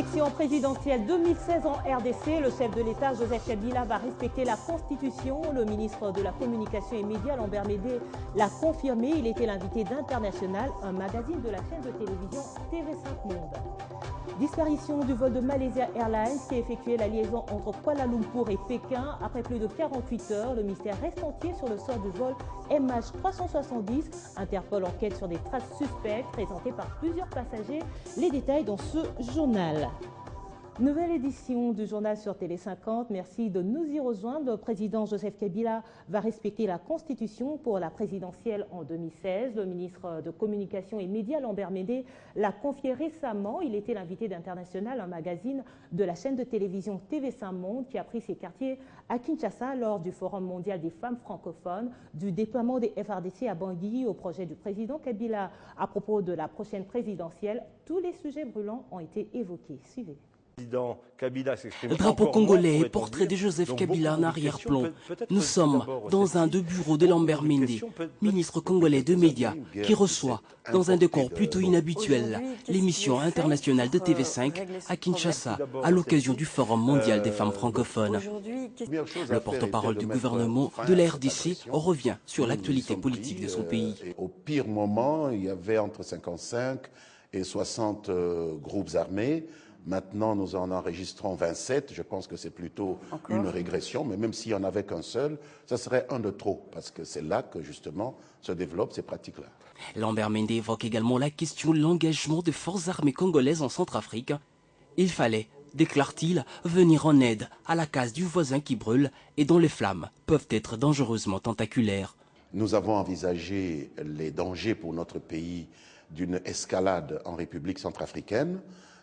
l'élection présidentielle 2016 en RDC, le chef de l'État, Joseph Kabila, va respecter la Constitution. Le ministre de la Communication et Médias, Lambert Médé, l'a confirmé. Il était l'invité d'International, un magazine de la chaîne de télévision TV5 Monde. Disparition du vol de Malaysia Airlines qui effectuait la liaison entre Kuala Lumpur et Pékin. Après plus de 48 heures, le mystère reste entier sur le sort du vol MH370. Interpol enquête sur des traces suspectes présentées par plusieurs passagers. Les détails dans ce journal. Nouvelle édition du journal sur Télé 50. Merci de nous y rejoindre. Le président Joseph Kabila va respecter la Constitution pour la présidentielle en 2016. Le ministre de Communication et Médias, Lambert Médé, l'a confié récemment. Il était l'invité d'International, un magazine de la chaîne de télévision TV5 Monde qui a pris ses quartiers à Kinshasa lors du Forum mondial des femmes francophones, du déploiement des FRDC à Bangui au projet du président Kabila à propos de la prochaine présidentielle. Tous les sujets brûlants ont été évoqués. Suivez. Drapeau congolais et portrait de Joseph Kabila en arrière-plan. Nous sommes dans un deux bureaux de Lambert Médé, ministre congolais de médias, qui reçoit, dans un décor plutôt inhabituel, l'émission internationale de TV5 à Kinshasa, à l'occasion du Forum mondial des femmes francophones. Le porte-parole du gouvernement de la RDC revient sur l'actualité politique de son pays. Au pire moment, il y avait entre 55 et 60 groupes armés. Maintenant, nous en enregistrons 27. Je pense que c'est plutôt une régression, mais même s'il n'y en avait qu'un seul, ça serait un de trop, parce que c'est là que, justement, se développent ces pratiques-là. Lambert Médé évoque également la question de l'engagement des forces armées congolaises en Centrafrique. Il fallait, déclare-t-il, venir en aide à la case du voisin qui brûle et dont les flammes peuvent être dangereusement tentaculaires. Nous avons envisagé les dangers pour notre pays d'une escalade en République centrafricaine.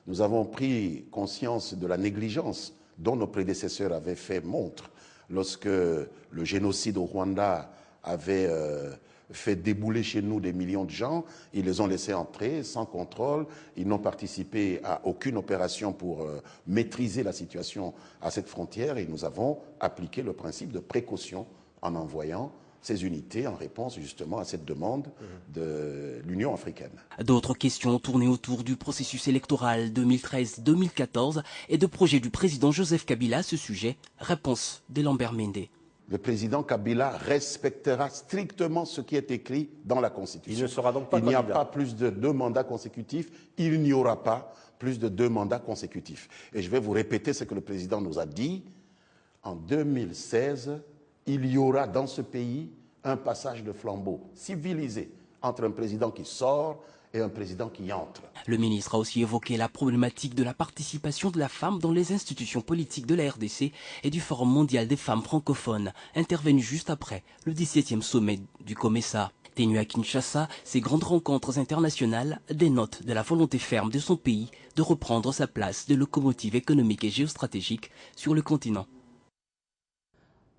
Nous avons pris conscience de la négligence dont nos prédécesseurs avaient fait montre lorsque le génocide au Rwanda avait fait débouler chez nous des millions de gens. Ils les ont laissés entrer sans contrôle. Ils n'ont participé à aucune opération pour maîtriser la situation à cette frontière. Et nous avons appliqué le principe de précaution en envoyant ces unités en réponse justement à cette demande de l'Union africaine. D'autres questions tournées autour du processus électoral 2013-2014 et de projets du président Joseph Kabila à ce sujet. Réponse de Lambert Médé. Le président Kabila respectera strictement ce qui est écrit dans la Constitution. Il ne sera donc pas candidat. Il n'y a pas plus de 2 mandats consécutifs. Il n'y aura pas plus de 2 mandats consécutifs. Et je vais vous répéter ce que le président nous a dit. En 2016, il y aura dans ce pays un passage de flambeau civilisé entre un président qui sort et un président qui entre. Le ministre a aussi évoqué la problématique de la participation de la femme dans les institutions politiques de la RDC et du Forum mondial des femmes francophones, intervenu juste après le 17e sommet du COMESA. Tenu à Kinshasa, ces grandes rencontres internationales dénotent de la volonté ferme de son pays de reprendre sa place de locomotive économique et géostratégique sur le continent.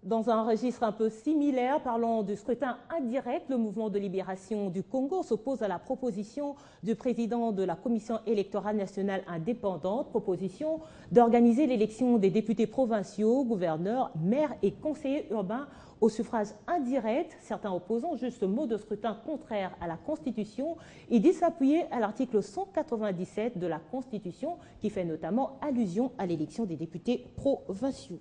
Dans un registre un peu similaire, parlons du scrutin indirect. Le mouvement de libération du Congo s'oppose à la proposition du président de la Commission électorale nationale indépendante, proposition d'organiser l'élection des députés provinciaux, gouverneurs, maires et conseillers urbains au suffrage indirect. Certains opposants juste ce mode de scrutin contraire à la Constitution. Ils disent s'appuyer à l'article 197 de la Constitution qui fait notamment allusion à l'élection des députés provinciaux.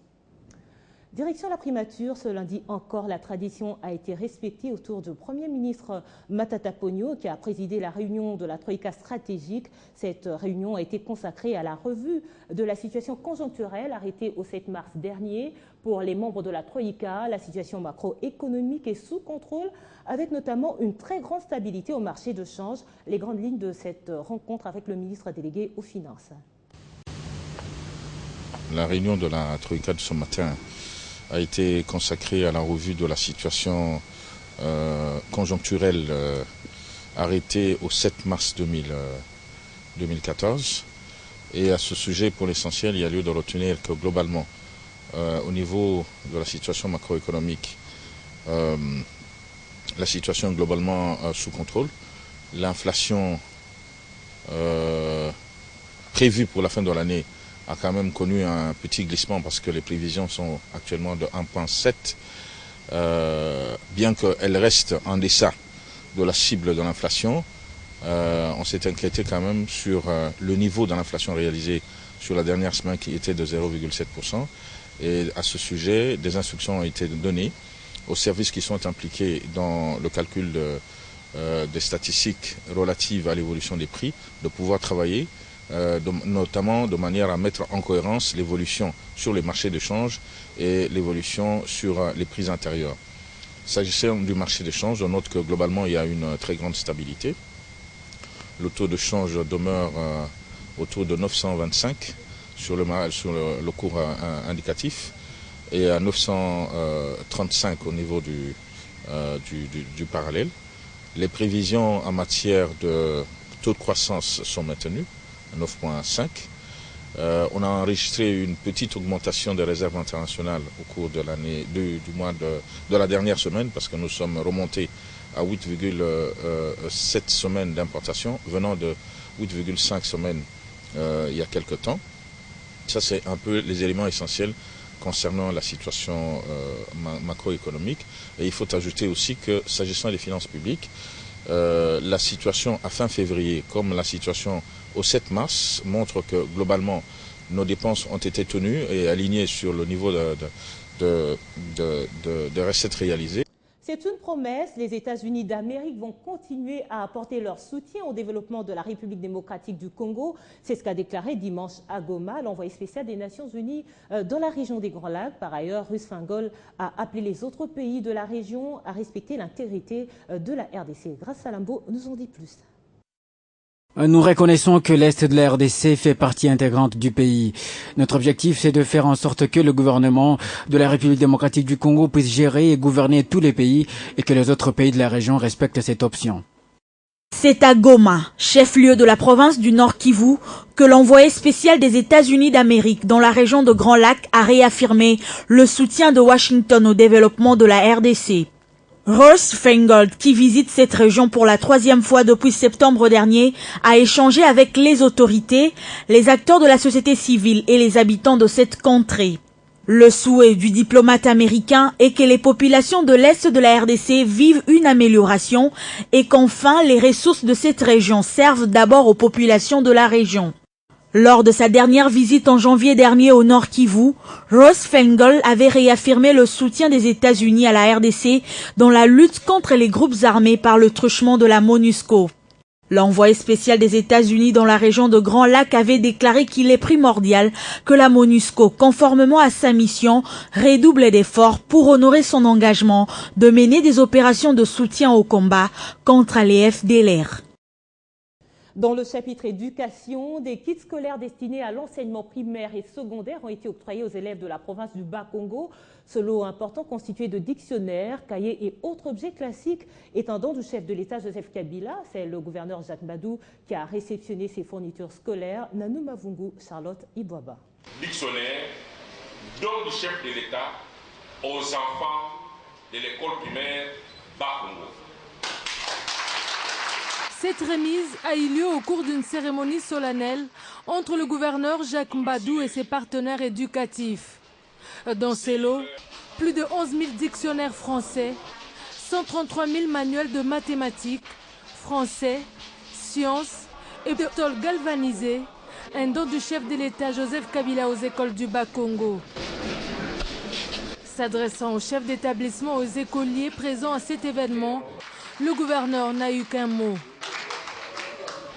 Direction la primature, ce lundi encore, la tradition a été respectée autour du Premier ministre Matata Ponyo qui a présidé la réunion de la Troïka stratégique. Cette réunion a été consacrée à la revue de la situation conjoncturelle arrêtée au 7 mars dernier. Pour les membres de la Troïka, la situation macroéconomique est sous contrôle avec notamment une très grande stabilité au marché de change. Les grandes lignes de cette rencontre avec le ministre délégué aux Finances. La réunion de la Troïka de ce matin a été consacrée à la revue de la situation conjoncturelle arrêtée au 7 mars 2014. Et à ce sujet, pour l'essentiel, il y a lieu de retenir que globalement, au niveau de la situation macroéconomique, la situation est globalement sous contrôle. L'inflation prévue pour la fin de l'année a quand même connu un petit glissement parce que les prévisions sont actuellement de 1,7, bien qu'elle reste en deçà de la cible de l'inflation. on s'est inquiété quand même sur le niveau de l'inflation réalisée sur la dernière semaine qui était de 0,7%. Et à ce sujet, des instructions ont été données aux services qui sont impliqués dans le calcul des statistiques relatives à l'évolution des prix, de pouvoir travailler, notamment de manière à mettre en cohérence l'évolution sur les marchés de change et l'évolution sur les prix intérieurs. S'agissant du marché de change, on note que globalement il y a une très grande stabilité. Le taux de change demeure autour de 925 sur le cours indicatif et à 935 au niveau du parallèle. Les prévisions en matière de taux de croissance sont maintenues, 9,5. On a enregistré une petite augmentation des réserves internationales au cours de l'année, de la dernière semaine, parce que nous sommes remontés à 8,7 semaines d'importation, venant de 8,5 semaines il y a quelque temps. Ça, c'est un peu les éléments essentiels concernant la situation macroéconomique. Et il faut ajouter aussi que, s'agissant des finances publiques, la situation à fin février, comme la situation au 7 mars, montre que globalement, nos dépenses ont été tenues et alignées sur le niveau de recettes réalisées. C'est une promesse, les États-Unis d'Amérique vont continuer à apporter leur soutien au développement de la République démocratique du Congo. C'est ce qu'a déclaré dimanche à Goma l'envoyé spécial des Nations Unies dans la région des Grands Lacs. Par ailleurs, Russ Feingold a appelé les autres pays de la région à respecter l'intégrité de la RDC. Grâce à Lambo, nous en dit plus. Nous reconnaissons que l'Est de la RDC fait partie intégrante du pays. Notre objectif, c'est de faire en sorte que le gouvernement de la République démocratique du Congo puisse gérer et gouverner tous les pays et que les autres pays de la région respectent cette option. C'est à Goma, chef-lieu de la province du Nord Kivu, que l'envoyé spécial des États-Unis d'Amérique dans la région de Grand Lac a réaffirmé le soutien de Washington au développement de la RDC. Russ Feingold, qui visite cette région pour la 3e fois depuis septembre dernier, a échangé avec les autorités, les acteurs de la société civile et les habitants de cette contrée. Le souhait du diplomate américain est que les populations de l'Est de la RDC vivent une amélioration et qu'enfin les ressources de cette région servent d'abord aux populations de la région. Lors de sa dernière visite en janvier dernier au Nord Kivu, Russ Feingold avait réaffirmé le soutien des États-Unis à la RDC dans la lutte contre les groupes armés par le truchement de la MONUSCO. L'envoyé spécial des États-Unis dans la région de Grand Lac avait déclaré qu'il est primordial que la MONUSCO, conformément à sa mission, redouble d'efforts pour honorer son engagement de mener des opérations de soutien au combat contre les FDLR. Dans le chapitre éducation, des kits scolaires destinés à l'enseignement primaire et secondaire ont été octroyés aux élèves de la province du Bas-Congo. Ce lot important constitué de dictionnaires, cahiers et autres objets classiques est un don du chef de l'État Joseph Kabila. C'est le gouverneur Jacques Mbadou qui a réceptionné ces fournitures scolaires. Nanou Mavungu, Charlotte Ibwaba. Dictionnaire, don du chef de l'État aux enfants de l'école primaire Bas-Congo. Cette remise a eu lieu au cours d'une cérémonie solennelle entre le gouverneur Jacques Mbadou et ses partenaires éducatifs. Dans ces lots, plus de 11 000 dictionnaires français, 133 000 manuels de mathématiques, français, sciences et pistoles galvanisées, un don du chef de l'État Joseph Kabila aux écoles du Bas-Congo. S'adressant au chef d'établissement et aux écoliers présents à cet événement, le gouverneur n'a eu qu'un mot.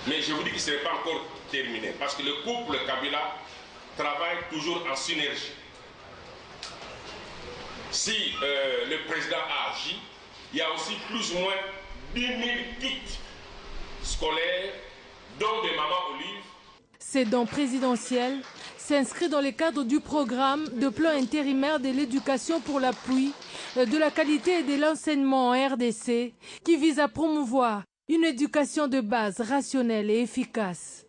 Mais je vous dis que ce n'est pas encore terminé, parce que le couple Kabila travaille toujours en synergie. Si le président a agi, il y a aussi plus ou moins 10 000 kits scolaires, dont des mamans olives. Ces dons présidentiels s'inscrivent dans le cadre du programme de plan intérimaire de l'éducation pour l'appui de la qualité et de l'enseignement en RDC, qui vise à promouvoir une éducation de base rationnelle et efficace.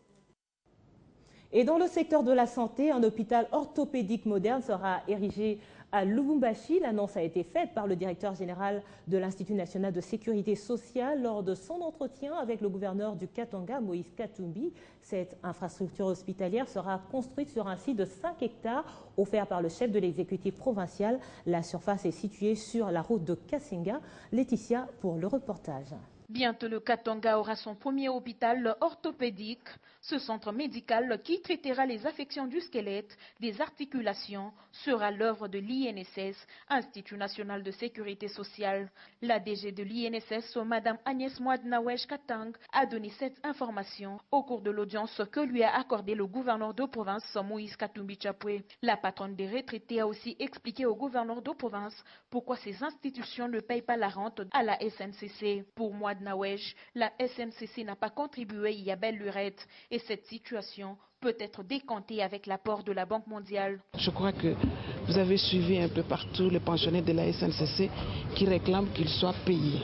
Et dans le secteur de la santé, un hôpital orthopédique moderne sera érigé à Lubumbashi. L'annonce a été faite par le directeur général de l'Institut national de sécurité sociale lors de son entretien avec le gouverneur du Katanga, Moïse Katumbi. Cette infrastructure hospitalière sera construite sur un site de 5 hectares offert par le chef de l'exécutif provincial. La surface est située sur la route de Kassinga. Laetitia pour le reportage. Bientôt, le Katanga aura son premier hôpital orthopédique. Ce centre médical qui traitera les affections du squelette, des articulations, sera l'œuvre de l'INSS, Institut national de sécurité sociale. La DG de l'INSS, Mme Agnès Mouadnawesh Katang, a donné cette information au cours de l'audience que lui a accordée le gouverneur de province, Moïse Katumbi Chapwe. La patronne des retraités a aussi expliqué au gouverneur de province pourquoi ces institutions ne payent pas la rente à la SNCC. Pour Mouadnawesh, la SNCC n'a pas contribué il y a belle lurette. Et cette situation peut être décantée avec l'apport de la Banque mondiale. Je crois que vous avez suivi un peu partout les pensionnaires de la SNCC qui réclament qu'ils soient payés.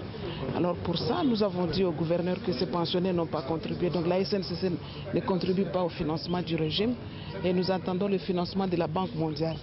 Alors pour ça, nous avons dit au gouverneur que ces pensionnaires n'ont pas contribué. Donc la SNCC ne contribue pas au financement du régime et nous attendons le financement de la Banque mondiale.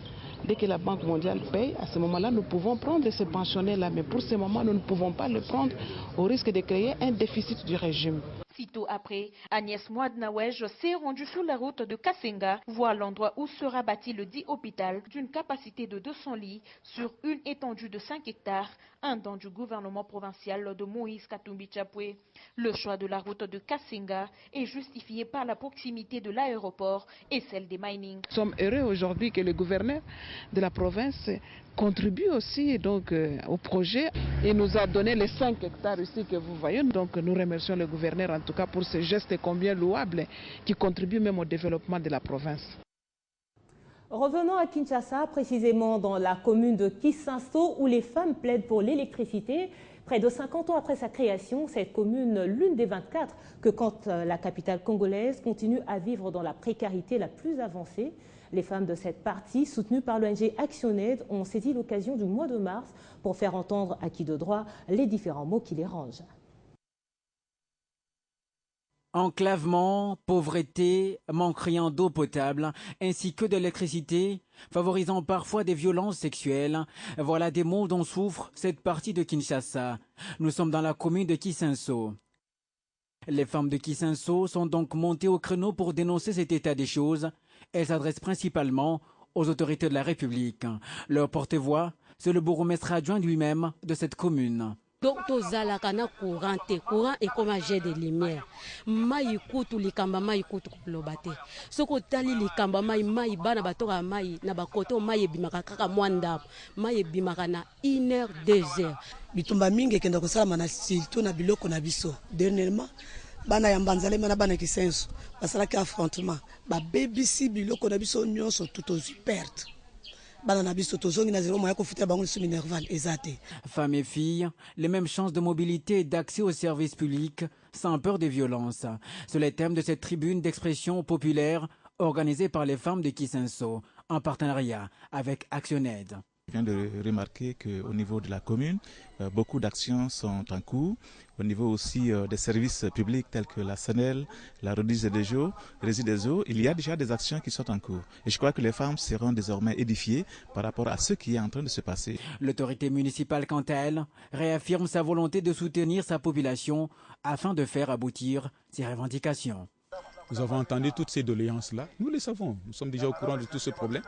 Dès que la Banque mondiale paye, à ce moment-là, nous pouvons prendre ces pensionnaires-là. Mais pour ce moment, nous ne pouvons pas le prendre au risque de créer un déficit du régime. Sitôt après, Agnès Mouadnawesh s'est rendue sur la route de Kassenga, voir l'endroit où sera bâti le dit hôpital d'une capacité de 200 lits sur une étendue de 5 hectares, un don du gouvernement provincial de Moïse Katumbi Chapwe. Le choix de la route de Kassenga est justifié par la proximité de l'aéroport et celle des mining. Nous sommes heureux aujourd'hui que le gouverneur de la province contribue aussi donc au projet et nous a donné les 5 hectares ici que vous voyez. Donc nous remercions le gouverneur en tout cas pour ce geste combien louable qui contribue même au développement de la province. Revenons à Kinshasa, précisément dans la commune de Kisinso où les femmes plaident pour l'électricité. Près de 50 ans après sa création, cette commune, l'une des 24 que compte la capitale congolaise, continue à vivre dans la précarité la plus avancée. Les femmes de cette partie, soutenues par l'ONG ActionAid, ont saisi l'occasion du mois de mars pour faire entendre à qui de droit les différents mots qui les rangent. Enclavement, pauvreté, manque criant d'eau potable, ainsi que d'électricité, favorisant parfois des violences sexuelles. Voilà des maux dont souffre cette partie de Kinshasa. Nous sommes dans la commune de Kisinso. Les femmes de Kisinso sont donc montées au créneau pour dénoncer cet état des choses. Elles s'adressent principalement aux autorités de la République. Leur porte-voix, c'est le bourgmestre adjoint lui-même de cette commune. Courant est comme un jet de lumière. Mai kutu likamba mai kutu kulobate. Soko tali likamba mai bana batoka mai na bakoto mai bimaka kaka mwanda. Mai bimaka na 1 heure 2 heures. Bitumba mingi kenda kosala na silto na biloko na biso. Dernièrement bana ya Mbanzale mana bana Kisenso basala ka affrontement. Ba BBC biloko na biso nyonso tout aux pertes. Femmes et filles, les mêmes chances de mobilité et d'accès aux services publics sans peur des violences. C'est le thème de cette tribune d'expression populaire organisée par les femmes de Kisinso en partenariat avec ActionAid. Je viens de remarquer qu'au niveau de la commune, beaucoup d'actions sont en cours. Au niveau aussi des services publics tels que la SENEL, la remise des eaux, il y a déjà des actions qui sont en cours. Et je crois que les femmes seront désormais édifiées par rapport à ce qui est en train de se passer. L'autorité municipale, quant à elle, réaffirme sa volonté de soutenir sa population afin de faire aboutir ses revendications. Nous avons entendu toutes ces doléances-là. Nous les savons. Nous sommes déjà au courant de tout ce problème.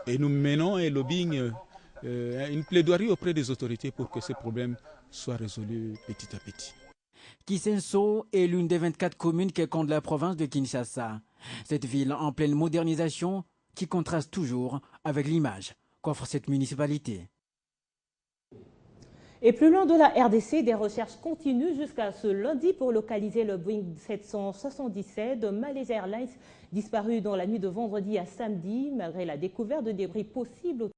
Et nous menons un lobbying, une plaidoirie auprès des autorités pour que ces problèmes soient résolus petit à petit. Kisinso est l'une des 24 communes qui compte la province de Kinshasa. Cette ville en pleine modernisation qui contraste toujours avec l'image qu'offre cette municipalité. Et plus loin de la RDC, des recherches continuent jusqu'à ce lundi pour localiser le Boeing 777 de Malaysia Airlines disparu dans la nuit de vendredi à samedi malgré la découverte de débris possibles.